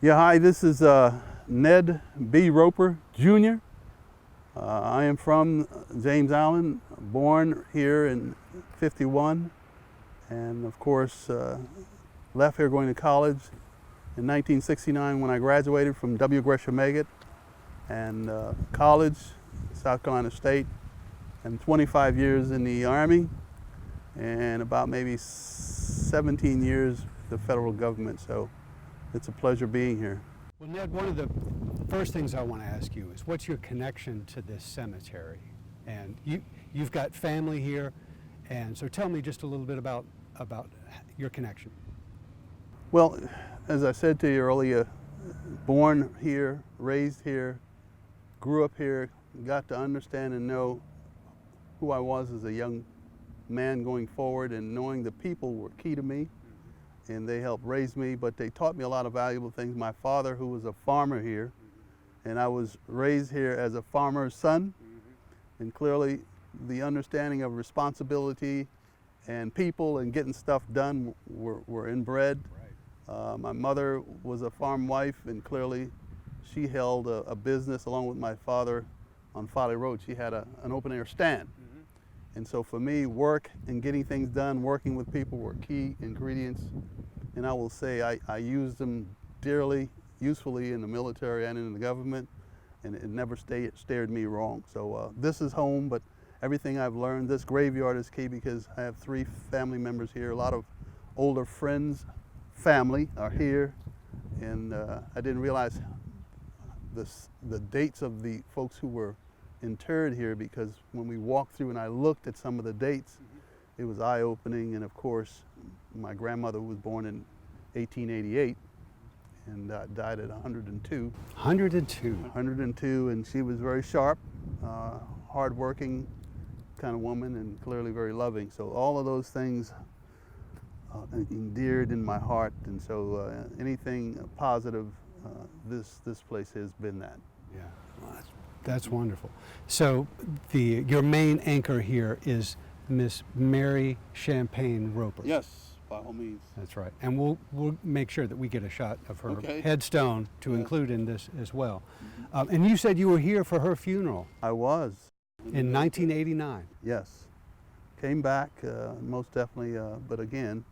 Yeah, hi, this is Ned B. Roper Jr. I am from James Island, born here in '51, and of course left here going to college in 1969 when I graduated from W. Gresham Maggott and college, South Carolina State, and 25 years in the Army, and about maybe 17 years with the federal government. So it's a pleasure being here. Well, Ned, one of the first things I want to ask you is what's your connection to this cemetery? And you've got family here, and so tell me just a little bit about your connection. Well, as I said to you earlier, born here, raised here, grew up here, got to understand and know who I was as a young man going forward, and knowing the people were key to me, and they helped raise me, but they taught me a lot of valuable things. My father, who was a farmer here, and I was raised here as a farmer's son, and clearly the understanding of responsibility and people and getting stuff done were inbred. My mother was a farm wife, and clearly she held a business along with my father on Folly Road. She had an open air stand. And so for me, work and getting things done, working with people were key ingredients. And I will say I used them dearly, usefully in the military and in the government, and it never steered me wrong. So this is home, but everything I've learned, this graveyard is key because I have 3 family members here. A lot of older friends, family are here, and I didn't realize the dates of the folks who were interred here, because when we walked through and I looked at some of the dates, it was eye-opening. And of course, my grandmother was born in 1888 and died at 102. 102. 102, and she was very sharp, hard-working kind of woman, and clearly very loving. So all of those things endeared in my heart, and so anything positive, this place has been that. Yeah, well, that's wonderful. So your main anchor here is Miss Mary Champagne Roper. Yes, by all means. That's right. And we'll make sure that we get a shot of her Okay. headstone to include in this as well. And you said you were here for her funeral I was. in 1989. Yes. Came back, most definitely, but again,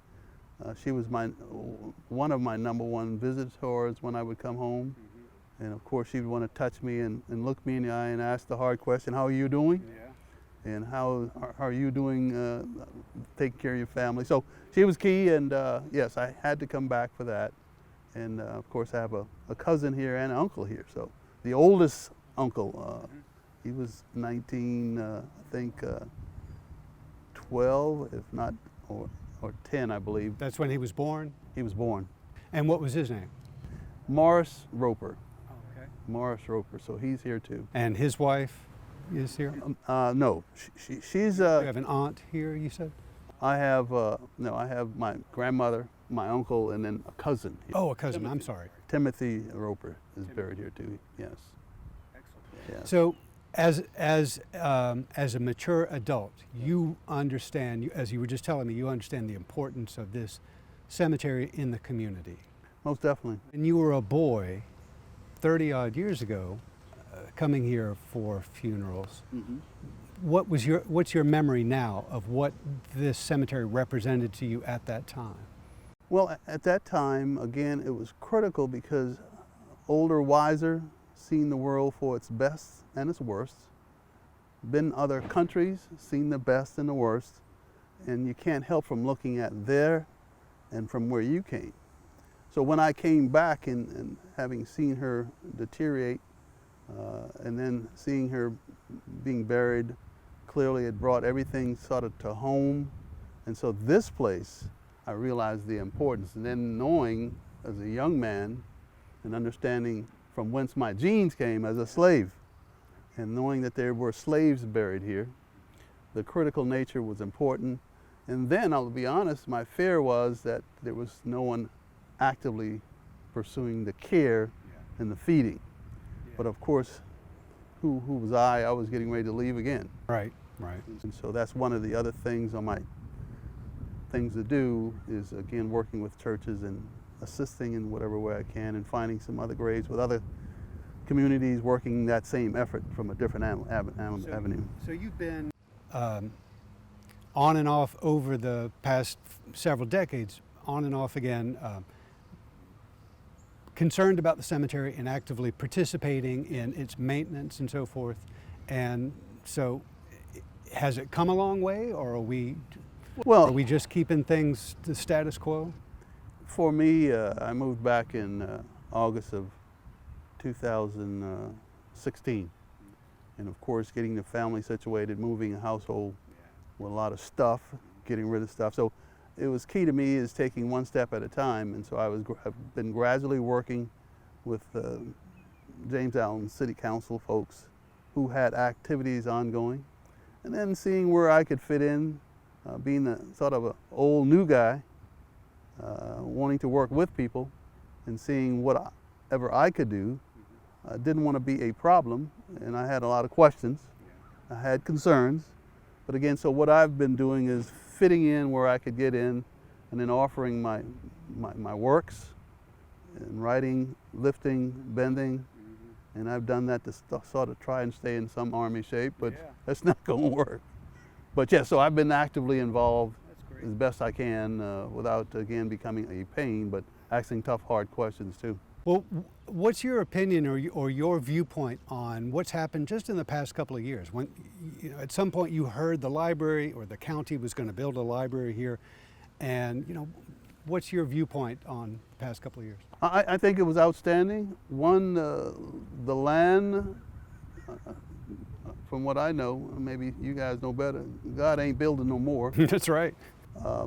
she was one of my #1 visitors when I would come home. And of course, she would want to touch me and look me in the eye and ask the hard question, how are you doing? Yeah. And how are you doing taking care of your family? So she was key, and yes, I had to come back for that. And of course, I have a cousin here and an uncle here. So the oldest uncle, he was 19, I think 12, if not, or 10, I believe. That's when he was born? He was born. And what was his name? Morris Roper. Okay. Morris Roper, so he's here too. And his wife is here? No, she's. You have an aunt here, you said? I have no. I have my grandmother, my uncle, and then a cousin here. Oh, a cousin. I'm sorry. Timothy Roper is buried here too. Yes. Excellent. Yeah. So, as a mature adult, you understand, as you were just telling me, you understand the importance of this cemetery in the community. Most definitely. And you were a boy 30-odd years ago coming here for funerals. Mm-hmm. What's your memory now of what this cemetery represented to you at that time? Well, at that time, again, it was critical because older, wiser, seen the world for its best and its worst, been in other countries, seen the best and the worst, and you can't help from looking at there and from where you came. So when I came back and having seen her deteriorate, and then seeing her being buried, clearly it brought everything sort of to home. And so this place, I realized the importance. And then knowing as a young man and understanding from whence my genes came as a slave, and knowing that there were slaves buried here, the critical nature was important. And then, I'll be honest, my fear was that there was no one actively pursuing the care and the feeding. But of course, who was I? I was getting ready to leave again. Right, right. And so that's one of the other things on my things to do is, again, working with churches and assisting in whatever way I can and finding some other graves with other communities working that same effort from a different avenue. So you've been on and off over the past several decades, on and off again, concerned about the cemetery and actively participating in its maintenance and so forth. And so has it come a long way, or are we just keeping things the status quo? For me, I moved back in August of 2016. And of course, getting the family situated, moving a household with a lot of stuff, getting rid of stuff. So it was key to me is taking one step at a time. And so have been gradually working with James Island City Council folks who had activities ongoing, and then seeing where I could fit in, being a sort of an old new guy, wanting to work with people and seeing whatever I could do. I didn't want to be a problem, and I had a lot of questions. I had concerns, but again, so what I've been doing is fitting in where I could get in, and then offering my works, and writing, lifting, bending, and I've done that to sort of try and stay in some Army shape, but that's not going to work. But yeah, so I've been actively involved as best I can without, again, becoming a pain, but asking tough, hard questions too. Well, what's your opinion or your viewpoint on what's happened just in the past couple of years? When, at some point you heard the library or the county was going to build a library here, and what's your viewpoint on the past couple of years? I think it was outstanding. One, the land, from what I know, maybe you guys know better, God ain't building no more. That's right.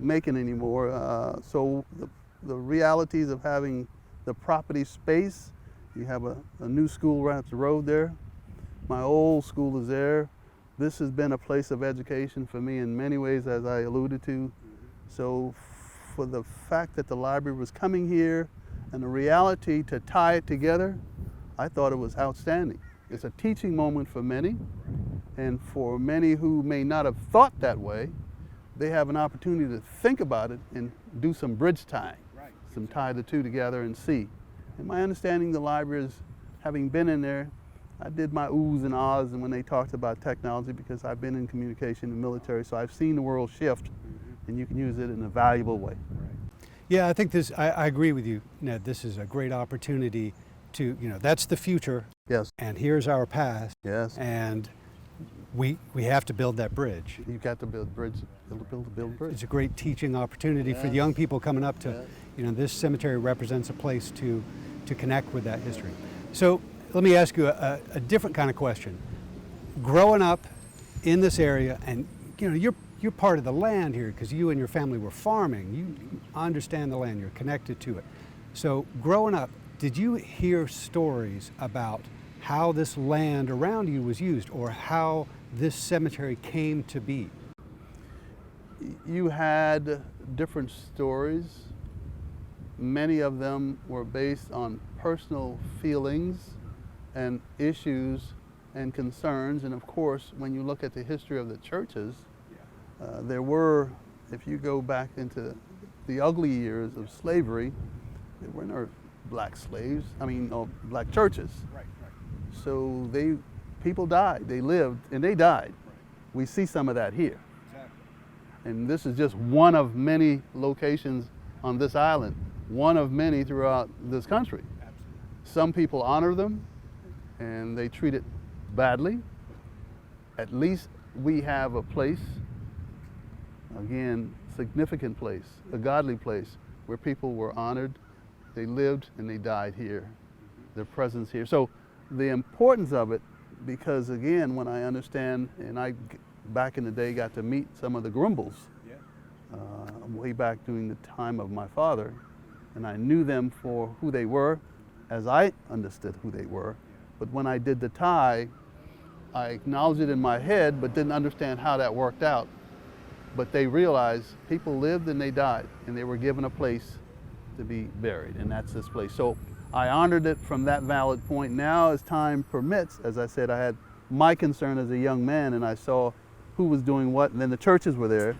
Making any more. So the realities of having the property space, you have a new school right up the road there. My old school is there. This has been a place of education for me in many ways, as I alluded to. So for the fact that the library was coming here and the reality to tie it together, I thought it was outstanding. It's a teaching moment for many, and for many who may not have thought that way, they have an opportunity to think about it and do some bridge tying, some tie the two together and see. And my understanding, the library is, having been in there, I did my oohs and ahs and when they talked about technology, because I've been in communication and military, so I've seen the world shift, and you can use it in a valuable way. Yeah, I think I agree with you, Ned. This is a great opportunity to, that's the future. Yes. And here's our past. Yes. And we have to build that bridge. You've got to build a bridge. Build a bridge. It's a great teaching opportunity for the young people coming up to, this cemetery represents a place to connect with that history. So let me ask you a different kind of question. Growing up in this area, and you're part of the land here because you and your family were farming. You understand the land. You're connected to it. So growing up, did you hear stories about how this land around you was used, or how this cemetery came to be? You had different stories. Many of them were based on personal feelings and issues and concerns. And of course, when you look at the history of the churches, there were, if you go back into the ugly years of slavery, there were no black slaves, black churches. Right. So people died, they lived, and they died. We see some of that here. Exactly. And this is just one of many locations on this island, one of many throughout this country. Absolutely. Some people honor them, and they treat it badly. At least we have a place, again, significant place, a godly place, where people were honored, they lived, and they died here. Their presence here. So the importance of it, because again, when I understand, and I back in the day got to meet some of the Grumbles, way back during the time of my father, and I knew them for who they were, as I understood who they were. But when I did the tie, I acknowledged it in my head, but didn't understand how that worked out. But they realized people lived and they died, and they were given a place to be buried, and that's this place. So I honored it from that valid point. Now, as time permits, as I said, I had my concern as a young man, and I saw who was doing what, and then the churches were there.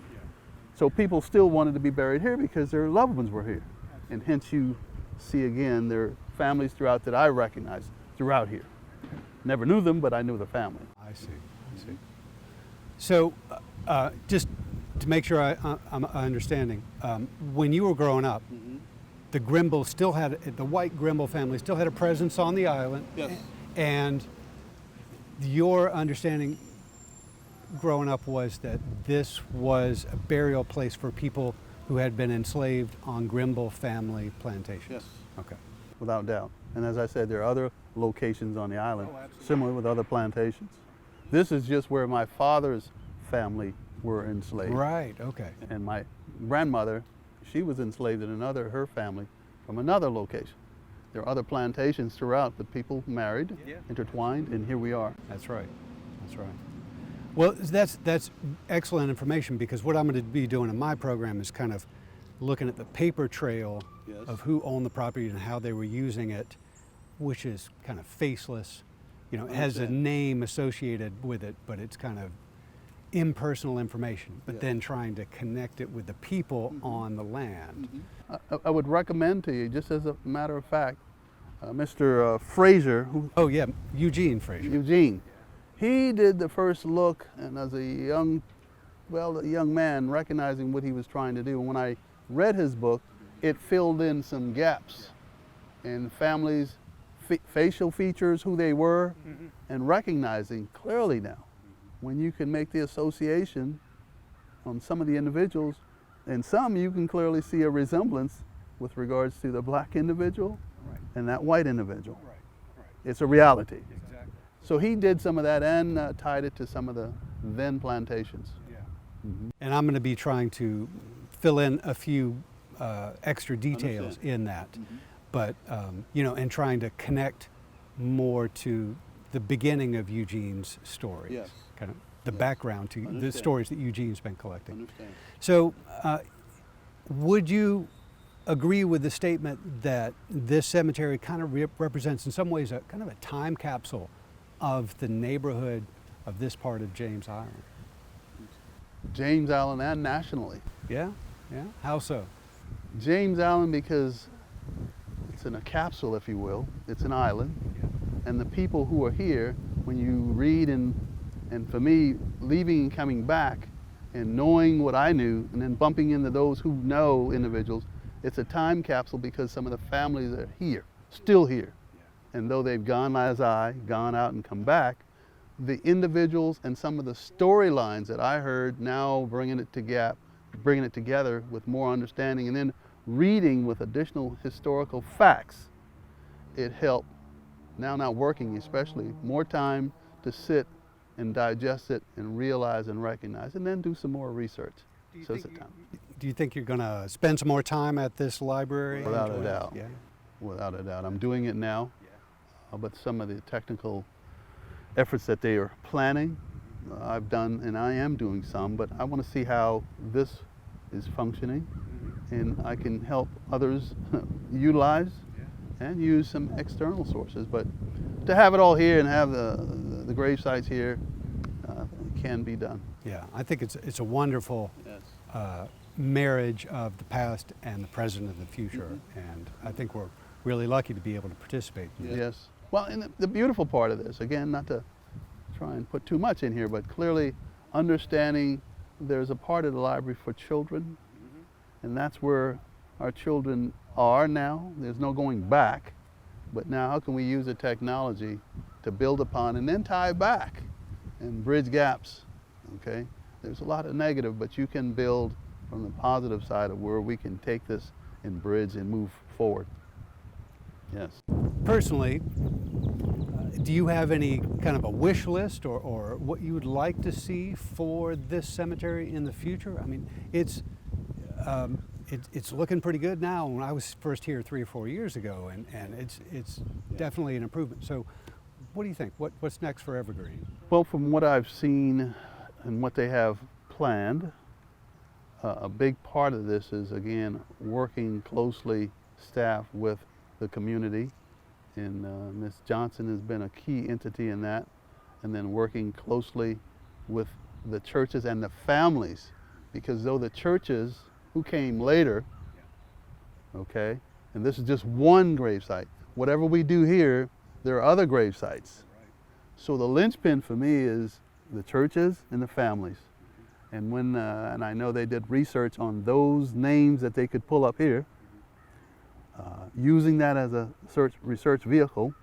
So people still wanted to be buried here because their loved ones were here. And hence you see again, there are families throughout that I recognize throughout here. Never knew them, but I knew the family. I see. So, just to make sure I'm understanding, when you were growing up, the Grimble still had, the white Grimble family still had a presence on the island. Yes. And your understanding growing up was that this was a burial place for people who had been enslaved on Grimble family plantations. Yes. Okay. Without doubt. And as I said, there are other locations on the island, similar with other plantations. This is just where my father's family were enslaved. Right, okay. And my grandmother, she was enslaved in her family from another location. There are other plantations throughout, but people married, intertwined, and here we are. That's right. Well, that's excellent information, because what I'm going to be doing in my program is kind of looking at the paper trail of who owned the property and how they were using it, which is kind of faceless. You know, it has a name associated with it, but it's kind of impersonal information, but then trying to connect it with the people on the land. I would recommend to you, just as a matter of fact, Mr. Fraser, Eugene Fraser. Eugene, he did the first look, and as a young man, recognizing what he was trying to do. And when I read his book, it filled in some gaps in families' facial features, who they were, and recognizing clearly now, when you can make the association on some of the individuals, and some you can clearly see a resemblance with regards to the black individual and that white individual. It's a reality. Exactly. So he did some of that and tied it to some of the then plantations. And I'm going to be trying to fill in a few extra details in that, but you know, and trying to connect more to the beginning of Eugene's story. Yes. Kind of the background to the stories that Eugene's been collecting. Understand. So, would you agree with the statement that this cemetery kind of represents, in some ways, a kind of a time capsule of the neighborhood of this part of James Island? James Island and nationally. Yeah. How so? James Island because it's in a capsule, if you will. It's an island. And the people who are here, when you read and for me, leaving and coming back and knowing what I knew and then bumping into those who know individuals, it's a time capsule because some of the families are here, still here. And though they've gone out and come back, the individuals and some of the storylines that I heard, now bringing it together with more understanding, and then reading with additional historical facts, it helped. Now working especially, more time to sit and digest it and realize and recognize, and then do some more research. Do you think you're going to spend some more time at this library? Without a doubt. Yeah. Without a doubt. I'm doing it now, but some of the technical efforts that they are planning, I've done, and I am doing some, but I want to see how this is functioning, and I can help others utilize and use some external sources. But to have it all here and have the grave sites here can be done. Yeah, I think it's a wonderful marriage of the past and the present and the future, and I think we're really lucky to be able to participate in that. Yes. Well, and the beautiful part of this, again, not to try and put too much in here, but clearly understanding there's a part of the library for children, and that's where our children are now. There's no going back, but now how can we use the technology to build upon and then tie back and bridge gaps, okay? There's a lot of negative, but you can build from the positive side of where we can take this and bridge and move forward. Yes. Personally, do you have any kind of a wish list or what you would like to see for this cemetery in the future? I mean, it's looking pretty good now. When I was first here 3 or 4 years ago, and it's definitely an improvement. So, what do you think? What's next for Evergreen? Well, from what I've seen and what they have planned, a big part of this is, again, working closely staff with the community, and Ms. Johnson has been a key entity in that, and then working closely with the churches and the families, because though the churches who came later okay? And this is just one grave site. Whatever we do here, there are other grave sites. So the linchpin for me is the churches and the families. And when, and I know they did research on those names that they could pull up here, using that as a research vehicle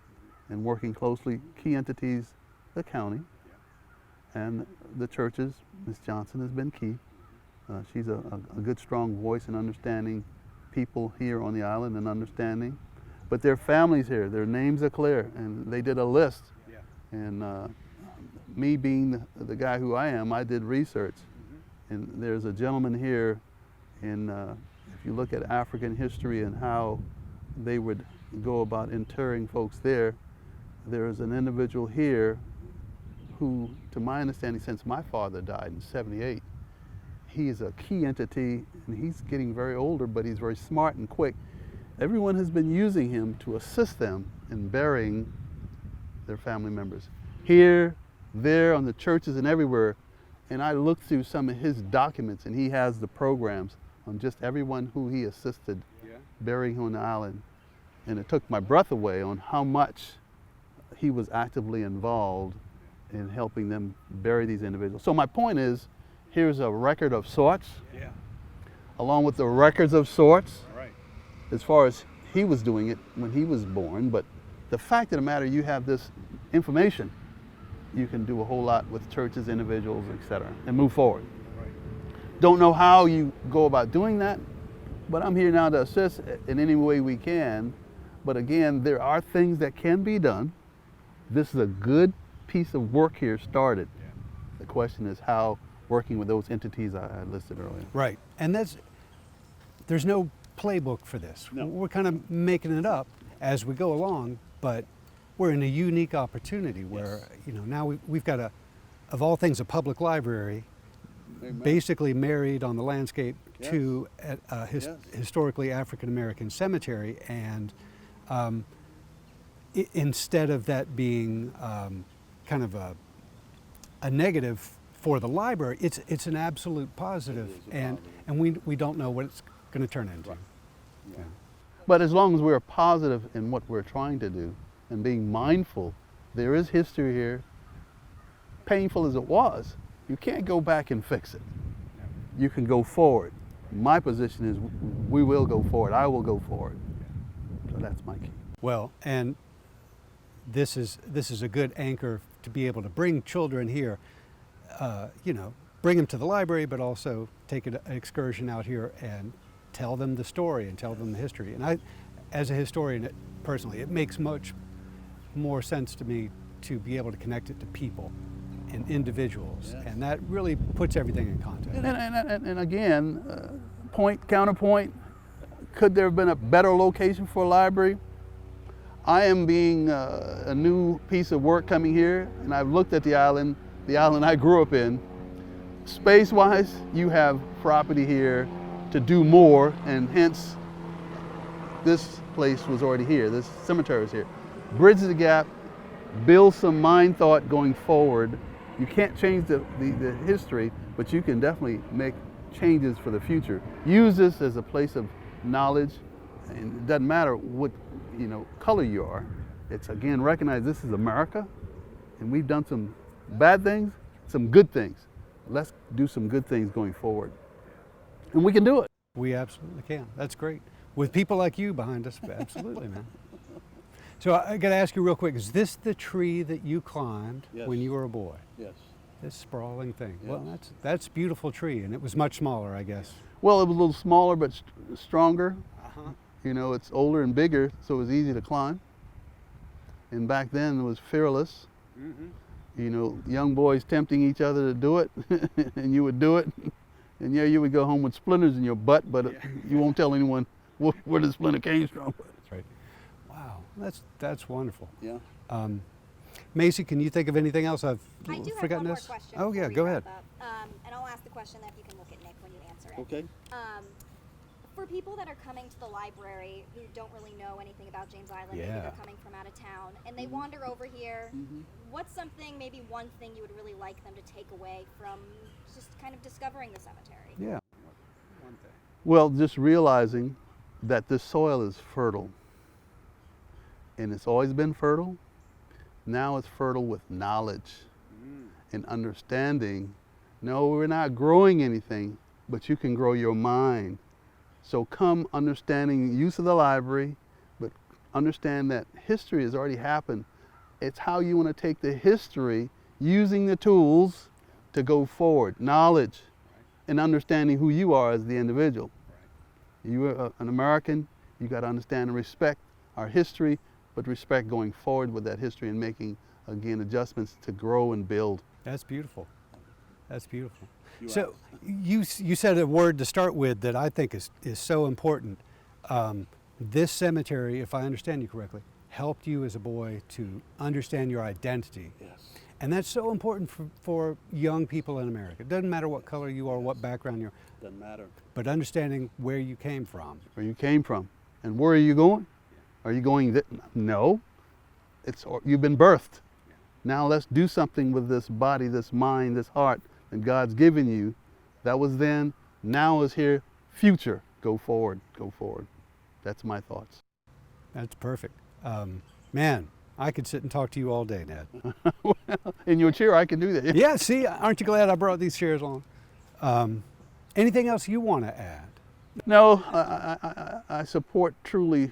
and working closely, key entities, the county and the churches. Ms. Johnson has been key. She's a good, strong voice in understanding people here on the island and understanding. But their families here, their names are clear, and they did a list. Yeah. And me being the guy who I am, I did research. And there's a gentleman here in, if you look at African history and how they would go about interring folks there, there is an individual here who, to my understanding, since my father died in '78, he is a key entity, and he's getting very older, but he's very smart and quick. Everyone has been using him to assist them in burying their family members. Here, there, on the churches and everywhere. And I looked through some of his documents, and he has the programs on just everyone who he assisted burying on the island. And it took my breath away on how much he was actively involved in helping them bury these individuals. So my point is, here's a record of sorts, along with the records of sorts, as far as he was doing it when he was born. But the fact of the matter, you have this information, you can do a whole lot with churches, individuals, etc., and move forward. Don't know how you go about doing that, but I'm here now to assist in any way we can. But again, there are things that can be done. This is a good piece of work here started. The question is how, working with those entities I listed earlier. Right, and there's no playbook for this. No. We're kind of making it up as we go along, but we're in a unique opportunity where, now we've got of all things, a public library, basically married on the landscape to a historically African-American cemetery. And instead of that being kind of a negative for the library, it's an absolute positive, and we don't know what it's going to turn into. Right. Yeah. But as long as we're positive in what we're trying to do and being mindful, there is history here. Painful as it was, you can't go back and fix it. You can go forward. My position is we will go forward. I will go forward. So that's my key. Well, and this is a good anchor to be able to bring children here, bring them to the library, but also take an excursion out here and tell them the story and tell them the history. And I, as a historian, personally, it makes much more sense to me to be able to connect it to people and individuals, and that really puts everything in context. And again, counterpoint, could there have been a better location for a library? I am being a new piece of work coming here, and I've looked at the island I grew up in. Space-wise, you have property here to do more, and hence this place was already here, this cemetery is here. Bridge the gap, build some mind thought going forward. You can't change the history, but you can definitely make changes for the future. Use this as a place of knowledge, and it doesn't matter what color you are. It's again, recognize this is America, and we've done some bad things, some good things. Let's do some good things going forward. And we can do it. We absolutely can. That's great. With people like you behind us, absolutely, man. So I got to ask you real quick, is this the tree that you climbed when you were a boy? Yes. This sprawling thing. Yes. Well, that's a beautiful tree, and it was much smaller, I guess. Well, it was a little smaller, but stronger. It's older and bigger, so it was easy to climb. And back then it was fearless. Young boys tempting each other to do it, and you would do it. And you would go home with splinters in your butt, but you won't tell anyone where the splinter came from. That's right. Wow, that's wonderful. Yeah. Macy, can you think of anything else I've I do forgotten? have one this? more question. Oh yeah, before we go wrap ahead. up. And I'll ask the question, then you can look at Nick when you answer it. Okay. For people that are coming to the library who don't really know anything about James Island, maybe they're coming from out of town, and they wander over here, what's something, maybe one thing you would really like them to take away from just kind of discovering the cemetery? Yeah. Well, just realizing that this soil is fertile. And it's always been fertile. Now it's fertile with knowledge and understanding. No, we're not growing anything, but you can grow your mind. So come understanding use of the library, but understand that history has already happened. It's how you want to take the history, using the tools to go forward. Knowledge and understanding who you are as the individual. You are an American, you got to understand and respect our history, but respect going forward with that history and making, again, adjustments to grow and build. That's beautiful. That's beautiful. So you said a word to start with that I think is so important. This cemetery, if I understand you correctly, helped you as a boy to understand your identity. Yes. And that's so important for young people in America. It doesn't matter what color you are, what background you're. Doesn't matter. But understanding where you came from. Where you came from. And where are you going? Are you going no. You've been birthed. Now let's do something with this body, this mind, this heart that God's given you. That was then, now is here, future. Go forward, go forward. That's my thoughts. That's perfect. Man, I could sit and talk to you all day, Ned. Well, in your chair, I can do that. Yeah, see, aren't you glad I brought these chairs along? Anything else you want to add? No, I support truly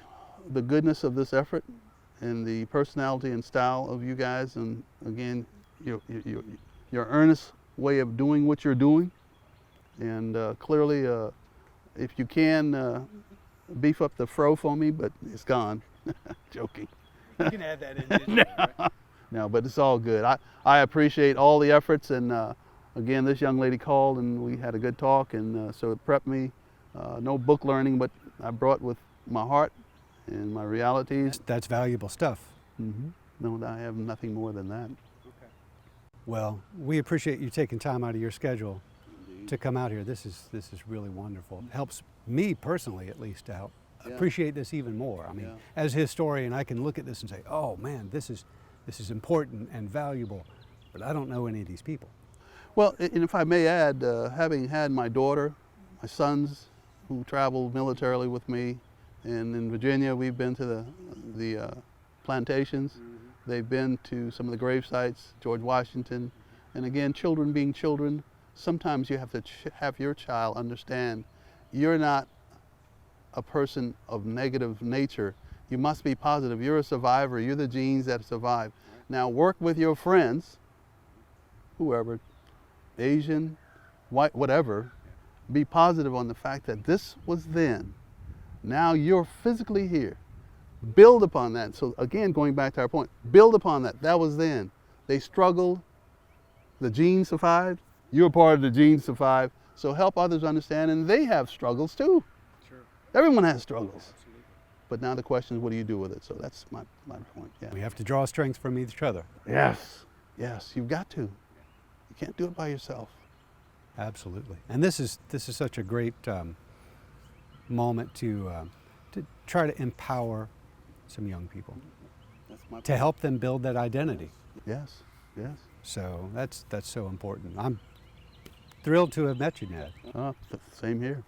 the goodness of this effort and the personality and style of you guys, and again, your earnest way of doing what you're doing. And clearly, if you can, beef up the fro for me, but it's gone. Joking. You can add that in. Right? No, but it's all good. I appreciate all the efforts, and again, this young lady called and we had a good talk, and so it prepped me. No book learning, but I brought with my heart and my realities. That's valuable stuff. Mm-hmm. No, I have nothing more than that. Okay. Well, we appreciate you taking time out of your schedule to come out here. This is really wonderful. It helps me personally, at least, to help appreciate this even more. I mean, as a historian, I can look at this and say, "Oh man, this is important and valuable," but I don't know any of these people. Well, and if I may add, having had my daughter, my sons, who traveled militarily with me, and in Virginia, we've been to the plantations. Mm-hmm. They've been to some of the grave sites, George Washington, and again, children being children. Sometimes you have to have your child understand you're not a person of negative nature. You must be positive. You're a survivor. You're the genes that survive. Now work with your friends, whoever, Asian, white, whatever. Be positive on the fact that this was then. Now you're physically here. Build upon that. So again, going back to our point, build upon that. That was then. They struggled. The genes survived. You're part of the genes survive. So help others understand, and they have struggles too. Sure. Everyone has struggles. Absolutely. But now the question is, what do you do with it? So that's my point. Yeah. We have to draw strength from each other. Yes. Yes. You've got to. You can't do it by yourself. Absolutely. And this is such a great moment to try to empower some young people, to help them build that identity. Yes. Yes. So that's so important. I'm thrilled to have met you, Ned. Same here.